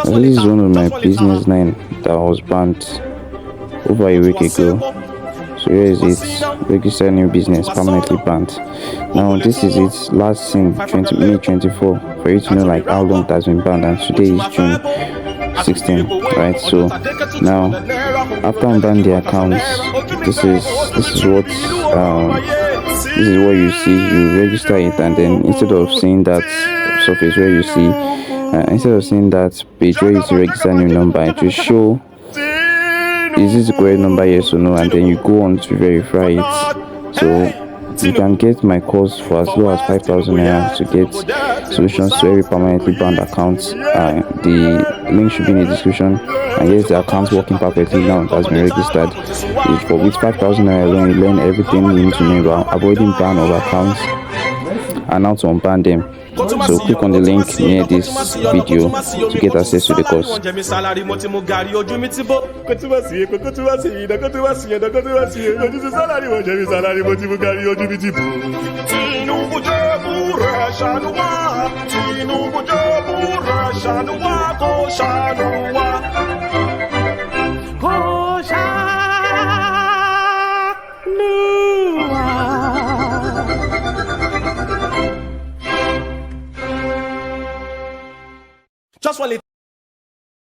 This is one of my business line that was banned over a week ago. So here is it: register new business permanently banned. Now this is its last seen May 24 for you to know like how long it has been banned, and today is June 16, right? So now after unban the accounts, this is what you see. You register it, and then instead of seeing that surface where you see instead of seeing that page where you see register new number, it will show is this the correct number, yes or no, and then you go on to verify it. So you can get my course for as low as 5,000 naira to get solutions to every permanently banned account. The link should be in the description. And yes, the account working perfectly now. It has been registered. With 5,000 naira alone, you learn everything you need to know about avoiding ban of accounts and how to unban them. So click on the link near this video to get access to the course. Just one